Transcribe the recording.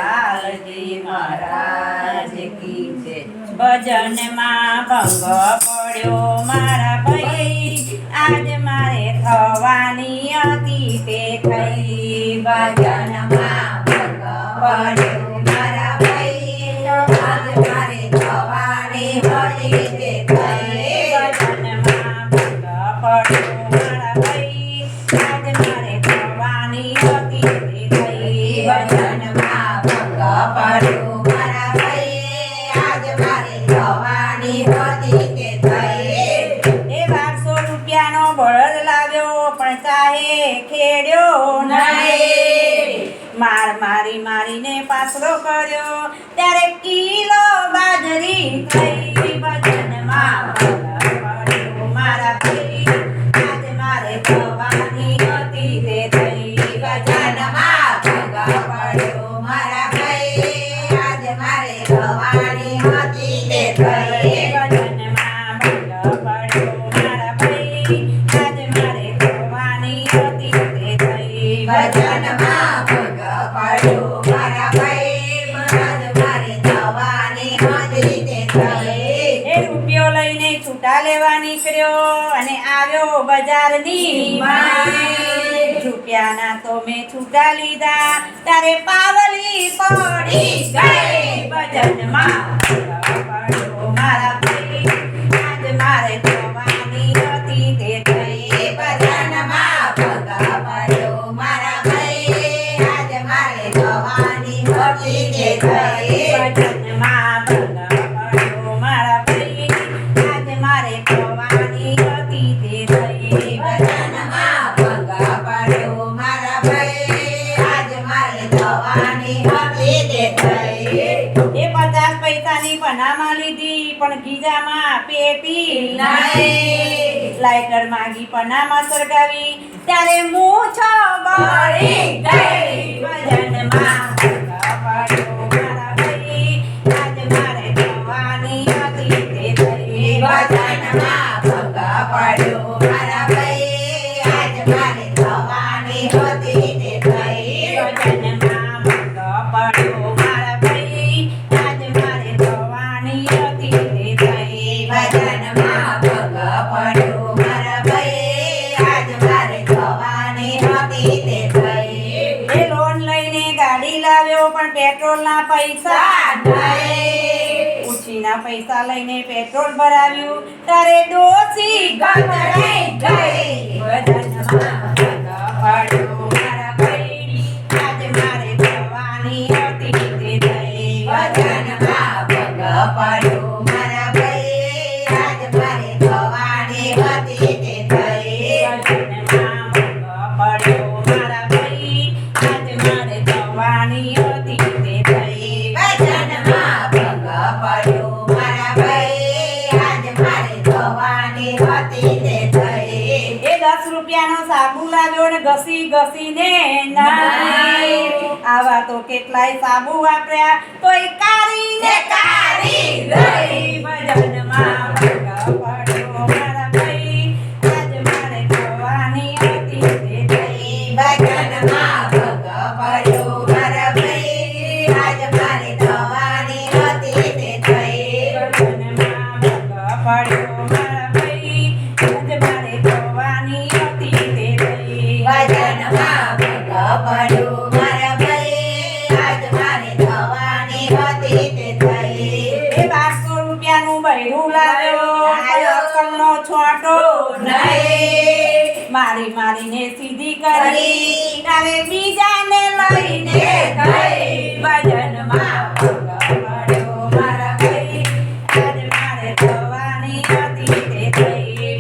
લાલજી મહારાજ કી જય। ભજનમાં ભંગ પડ્યો મારા ભાઈ, આજ મારે થવાની હતી તે થઈ। ભજનમાં ભંગ પડ્યો મારા ભાઈ, આજ મારે થવાની હતી તે થઈ। ભજનમાં ભંગ પડ્યો મારા ભાઈ, આજ મારે થવાની હતી તે થઈ। ભજનમાં ભંગ પડ્યો મારા ભાઈ, આજ મારે થવાની હતી તે થઈ। એ 1200 રૂપિયાનો બળદ લાવ્યો પણ ચાહે ખેડ્યો નહીં। માર મારી મારીને પાછો કર્યો ત્યારે કિલો બાજરી થઈ। ભજનમાં ભંગ પડ્યો મારા ભાઈ, આજ મારે થવાની હતી તે થઈ। ભજનમાં ભંગ પડ્યો મારા ભાઈ, આજ મારે થવાની હતી તે થઈ। ભજનમાં ભંગ પડ્યો મારા ભાઈ, આજ મારે થવાની હતી તે થઈ। ભજનમાં ભંગ પડ્યો મારા ભાઈ, આજ મારે થવાની હતી તે થઈ। એ રૂપિયો લઈને છૂટા લેવા નીકળ્યો અને આવ્યો બજારની માય। રૂપિયાના તો મેં છૂટા લીધા ત્યારે પાવલી પડી ગઈ। ભજનમાં ભંગ પડ્યો મારા ભાઈ, આજ મારે થવાની હતી તે થઈ। ભજનમાં ભંગ પડ્યો મારા ભાઈ, આજ મારે થવાની હતી તે થઈ। ભજનમાં ભંગ પડ્યો મારા ભાઈ, આજ મારે થવાની હતી તે થઈ। ભજનમાં ભંગ પડ્યો મારા ભાઈ, આજ મારે થવાની હતી તે થઈ। એ 50 પૈસાની પનામાં લીધી પણ ગીજામાં પેટી નહીં। લાઇટર માંગી પનામાં સળગાવી ત્યારે મૂછો બળી ગઈ। ભજનમાં ભંગ પડ્યો મારા ભાઈ, આજ મારે થવાની હતી તે થઈ। ભજનમાં ભંગ પડ્યો મારા ભાઈ, આજ મારે થવાની હતી તે થઈ। ભજનમાં ભંગ પડ્યો મારા ભાઈ, આજ મારે થવાની હતી તે થઈ। ભજનમાં ભંગ પડ્યો મારા ભાઈ, આજ મારે થવાની હતી તે થઈ। એ લોન લઈને ગાડી લાવ્યો પણ પેટ્રોલના પૈસા નહીં। ઉછીના પૈસા લઈને પેટ્રોલ ભરાવ્યું ત્યારે ડોસી ગંધરાઈ ગઈ। ભજનમાં ભંગ પડ્યો મારા ભાઈ, આજ મારે થવાની હતી તે થઈ। ભજનમાં ભંગ પડ્યો મારા ભાઈ, આજ મારે થવાની હતી તે થઈ। ભજનમાં ભંગ પડ્યો મારા ભાઈ, આજ મારે થવાની હતી તે થઈ। ભજનમાં ભંગ પડ્યો મારા ભાઈ, આજ મારે થવાની હતી તે થઈ। એ 10 રૂપિયાનો સાબુ લાવ્યો ને ઘસી ઘસીને નાઈ। આવા તો કેટલાય સાબુ વાપર્યા તોય કારી ને કારી રહી। ભજનમાં ભંગ પડ્યો મારા ભાઈ, આજ મારે થવાની હતી તે થઈ। ભજનમાં ભંગ પડ્યો મારા ભાઈ, આજ મારે થવાની હતી તે થઈ। ભજનમાં ભંગ પડ્યો મારા ભાઈ, આજ મારે થવાની હતી તે થઈ। ભજનમાં ભંગ પડ્યો મારા ભાઈ, આજ મારે થવાની હતી તે થઈ। એ 1200 રૂપિયાનું બૈરું લાવ્યો અક્કલનો છોટો નહીં। મારી મારીને સીધી કરી ત્યારે બીજાને લઈને ગઈ। ભજનમાં ભંગ પડ્યો મારા ભાઈ, આજ મારે થવાની હતી તે થઈ।